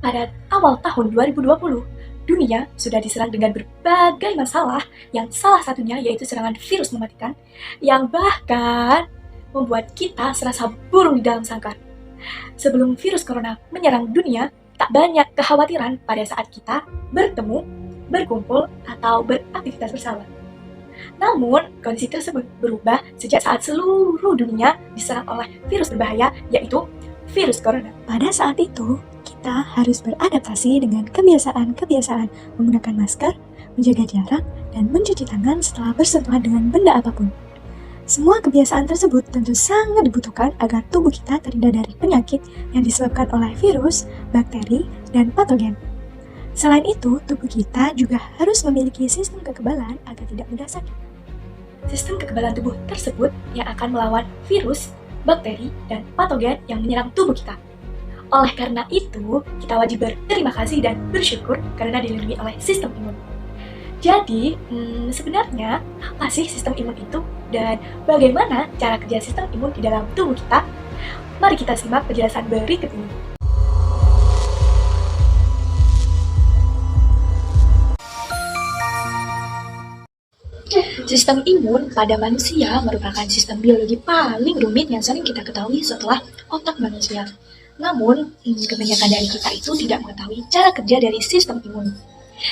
Pada awal tahun 2020, dunia sudah diserang dengan berbagai masalah yang salah satunya yaitu serangan virus mematikan yang bahkan membuat kita serasa burung di dalam sangkar. Sebelum virus corona menyerang dunia, tak banyak kekhawatiran pada saat kita bertemu, berkumpul, atau beraktivitas bersama. Namun, kondisi tersebut berubah sejak saat seluruh dunia diserang oleh virus berbahaya, yaitu virus corona. Pada saat itu, kita harus beradaptasi dengan kebiasaan-kebiasaan menggunakan masker, menjaga jarak, dan mencuci tangan setelah bersentuhan dengan benda apapun. Semua kebiasaan tersebut tentu sangat dibutuhkan agar tubuh kita terhindar dari penyakit yang disebabkan oleh virus, bakteri, dan patogen. Selain itu, tubuh kita juga harus memiliki sistem kekebalan agar tidak mudah sakit. Sistem kekebalan tubuh tersebut yang akan melawan virus, bakteri, dan patogen yang menyerang tubuh kita. Oleh karena itu, kita wajib berterima kasih dan bersyukur karena dilindungi oleh sistem imun. Jadi, sebenarnya apa sih sistem imun itu dan bagaimana cara kerja sistem imun di dalam tubuh kita? Mari kita simak penjelasan berikut ini. Sistem imun pada manusia merupakan sistem biologi paling rumit yang sering kita ketahui setelah otak manusia. Namun, kebanyakan dari kita itu tidak mengetahui cara kerja dari sistem imun.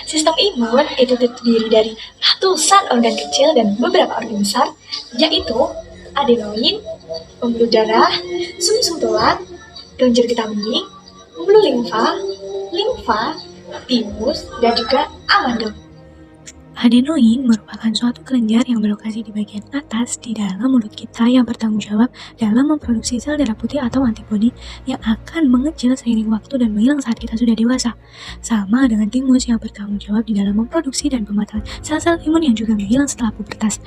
Sistem imun itu terdiri dari ratusan organ kecil dan beberapa organ besar, yaitu adenoid, pembuluh darah, sumsum tulang, kelenjar getah bening, pembuluh limfa, timus, dan juga amandel. Adenoid merupakan suatu kelenjar yang berlokasi di bagian atas di dalam mulut kita yang bertanggung jawab dalam memproduksi sel darah putih atau antibodi yang akan mengecil seiring waktu dan menghilang saat kita sudah dewasa. Sama dengan timus yang bertanggung jawab di dalam memproduksi dan pematangan sel-sel imun yang juga menghilang setelah pubertas.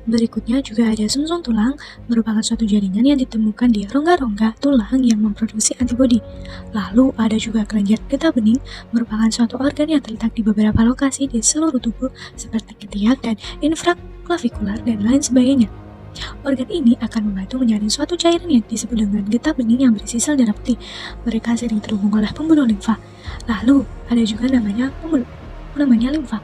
Berikutnya juga ada sumsum tulang, merupakan suatu jaringan yang ditemukan di rongga-rongga tulang yang memproduksi antibodi. Lalu ada juga kelenjar getah bening, merupakan suatu organ yang terletak di beberapa lokasi di seluruh tubuh seperti ketiak dan infraklavikular dan lain sebagainya. Organ ini akan membantu menyaring suatu cairan yang disebut dengan getah bening yang berisi sel darah putih. Mereka sering terhubung oleh pembuluh limfa. Lalu ada juga namanya limfa,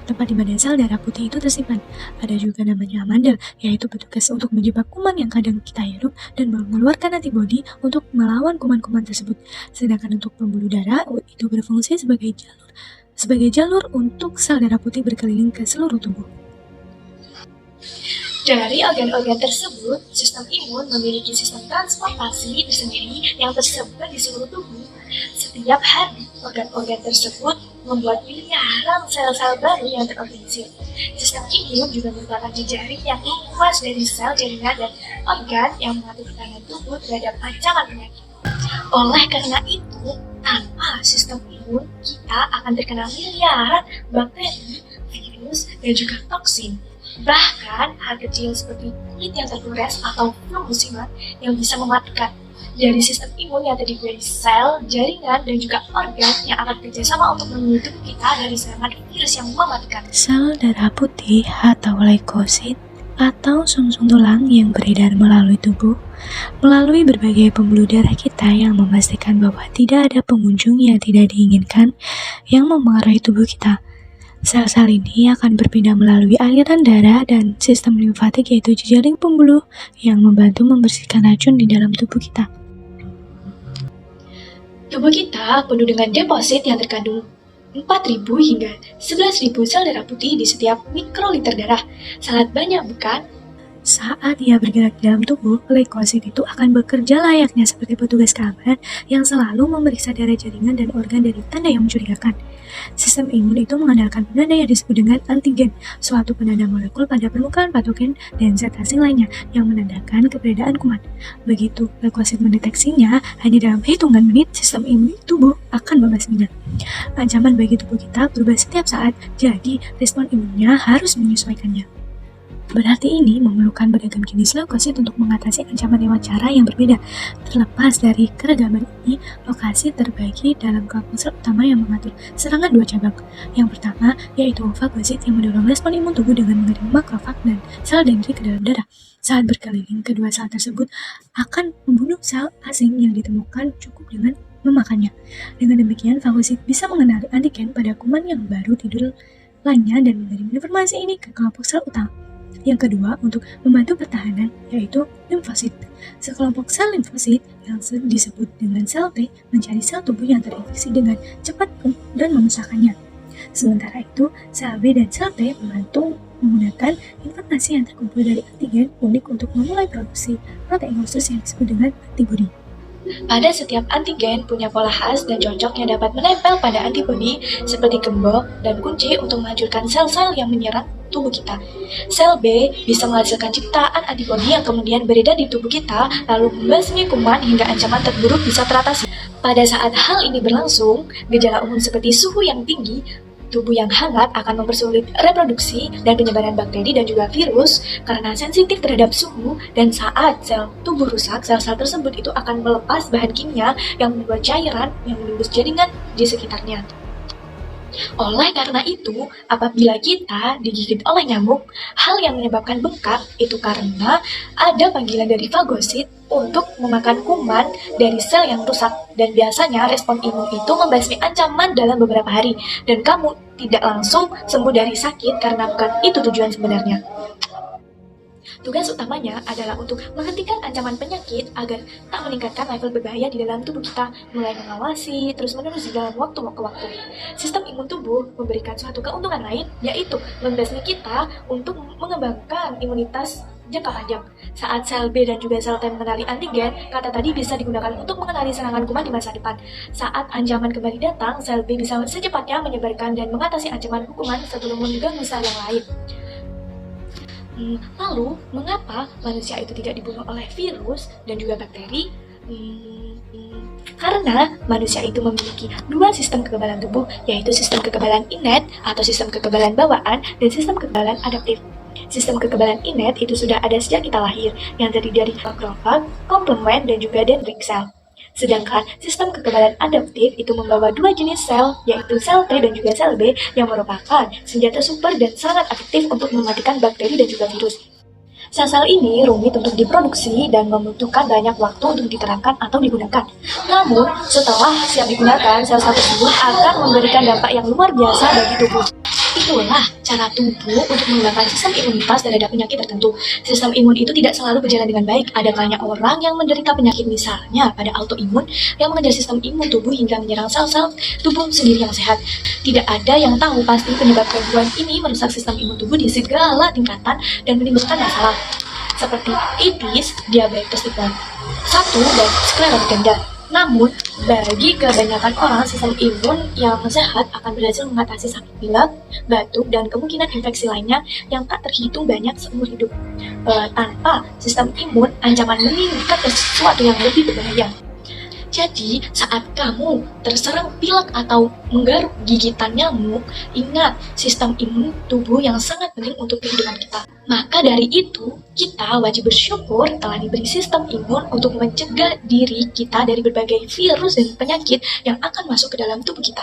tempat di mana sel darah putih itu tersimpan. Ada juga namanya amandel, yaitu petugas untuk menjebak kuman yang kadang kita hirup dan mengeluarkan antibodi untuk melawan kuman-kuman tersebut. Sedangkan untuk pembuluh darah itu berfungsi sebagai jalur untuk sel darah putih berkeliling ke seluruh tubuh. Dari organ-organ tersebut, sistem imun memiliki sistem transportasi tersendiri yang tersebar di seluruh tubuh. Setiap hari, organ-organ tersebut membuat miliaran sel-sel baru yang terorganisir. Sistem imun juga merupakan jejaring yang luas dari sel, jaringan, dan organ yang mengatur pertahanan tubuh terhadap ancaman penyakit. Oleh karena itu, tanpa sistem imun, kita akan terkena miliaran bakteri, virus, dan juga toksin. Bahkan hal kecil seperti kulit yang tergores atau flu musiman yang bisa mematikan. Dari sistem imun yang terdiri dari sel, jaringan, dan juga organ yang akan bekerjasama untuk melindungi tubuh kita dari serangan virus yang mematikan. Sel darah putih atau leukosit atau sumsum tulang yang beredar melalui tubuh, melalui berbagai pembuluh darah kita yang memastikan bahwa tidak ada pengunjung yang tidak diinginkan yang memengaruhi tubuh kita. Sel-sel ini akan berpindah melalui aliran darah dan sistem limfatik, yaitu jejaring pembuluh yang membantu membersihkan racun di dalam tubuh kita. Tubuh kita penuh dengan deposit yang terkandung 4.000 hingga 11.000 sel darah putih di setiap mikroliter darah. Sangat banyak, bukan? Saat ia bergerak di dalam tubuh, leukosit itu akan bekerja layaknya seperti petugas keamanan yang selalu memeriksa darah, jaringan, dan organ dari tanda yang mencurigakan. Sistem imun itu mengandalkan penanda yang disebut dengan antigen, suatu penanda molekul pada permukaan patogen dan zat asing lainnya yang menandakan keberadaan kuman. Begitu leukosit mendeteksinya, hanya dalam hitungan menit sistem imun tubuh akan membasminya. Ancaman bagi tubuh kita berubah setiap saat, jadi respon imunnya harus menyesuaikannya. Berarti ini memerlukan beragam jenis leukosit untuk mengatasi ancaman lewat cara yang berbeda. Terlepas dari keragaman ini, lokasi terbagi dalam kelompok sel utama yang mengatur serangan dua cabang. Yang pertama yaitu fagosit yang mendorong respon imun tubuh dengan mengirim makrofag dan sel dendrit ke dalam darah. Saat berkeliling, kedua sel tersebut akan membunuh sel asing yang ditemukan cukup dengan memakannya. Dengan demikian, fagosit bisa mengenali antigen pada kuman yang baru tidur lainnya dan mengirim informasi ini ke kelompok sel utama. Yang kedua, untuk membantu pertahanan, yaitu limfosit. Sekelompok sel limfosit yang disebut dengan sel T mencari sel tubuh yang terinfeksi dengan cepat dan memusnahkannya. Sementara itu, sel B dan sel T membantu menggunakan informasi yang terkumpul dari antigen unik untuk memulai produksi protein khusus yang disebut dengan antibodi. Pada setiap antigen punya pola khas dan cocok yang dapat menempel pada antibodi seperti gembok dan kunci untuk menghancurkan sel-sel yang menyerang tubuh kita. Sel B bisa menghasilkan ciptaan antibodi yang kemudian beredar di tubuh kita lalu membasmi kuman hingga ancaman terburuk bisa teratasi. Pada saat hal ini berlangsung, gejala umum seperti suhu yang tinggi, tubuh yang hangat akan mempersulit reproduksi dan penyebaran bakteri dan juga virus karena sensitif terhadap suhu, dan saat sel tubuh rusak, sel-sel tersebut itu akan melepas bahan kimia yang membuat cairan yang menembus jaringan di sekitarnya. Oleh karena itu, apabila kita digigit oleh nyamuk, hal yang menyebabkan bengkak itu karena ada panggilan dari fagosit untuk memakan kuman dari sel yang rusak, dan biasanya respon imun itu membasmi ancaman dalam beberapa hari, dan kamu tidak langsung sembuh dari sakit karena bukan itu tujuan sebenarnya. Tugas utamanya adalah untuk menghentikan ancaman penyakit agar tak meningkatkan level berbahaya di dalam tubuh kita, mulai mengawasi terus-menerus dalam waktu ke waktu. Sistem imun tubuh memberikan suatu keuntungan lain, yaitu membasmi kita untuk mengembangkan imunitas jangka panjang. Saat sel B dan juga sel T mengenali antigen, kata tadi bisa digunakan untuk mengenali serangan kuman di masa depan. Saat ancaman kembali datang, sel B bisa secepatnya menyebarkan dan mengatasi ancaman kuman sebelum mengganggu sel yang lain. Lalu, mengapa manusia itu tidak dibunuh oleh virus dan juga bakteri? Karena manusia itu memiliki dua sistem kekebalan tubuh, yaitu sistem kekebalan innate atau sistem kekebalan bawaan dan sistem kekebalan adaptif. Sistem kekebalan innate itu sudah ada sejak kita lahir, yang terdiri dari makrofag, komplement, dan juga dendritic cell. Sedangkan sistem kekebalan adaptif itu membawa dua jenis sel, yaitu sel T dan juga sel B, yang merupakan senjata super dan sangat efektif untuk mematikan bakteri dan juga virus. Sel-sel ini rumit untuk diproduksi dan membutuhkan banyak waktu untuk diterapkan atau digunakan. Namun, setelah siap digunakan, sel-sel tersebut akan memberikan dampak yang luar biasa bagi tubuh. Itulah cara tubuh untuk mengembangkan sistem imunitas terhadap penyakit tertentu. Sistem imun itu tidak selalu berjalan dengan baik. Ada banyak orang yang menderita penyakit, misalnya pada autoimun yang mengejar sistem imun tubuh hingga menyerang sel-sel tubuh sendiri yang sehat. Tidak ada yang tahu pasti penyebab gangguan ini merusak sistem imun tubuh di segala tingkatan dan menimbulkan masalah seperti AIDS, diabetes tipe 1, dan sklerotika ganda. Namun, bagi kebanyakan orang, sistem imun yang sehat akan berhasil mengatasi sakit pilek, batuk, dan kemungkinan infeksi lainnya yang tak terhitung banyak seumur hidup. Tanpa sistem imun, ancaman meningkat ke sesuatu yang lebih berbahaya. Jadi, saat kamu terserang pilek atau menggaruk gigitan nyamuk, ingat sistem imun tubuh yang sangat penting untuk kehidupan kita. Maka dari itu, kita wajib bersyukur telah diberi sistem imun untuk mencegah diri kita dari berbagai virus dan penyakit yang akan masuk ke dalam tubuh kita.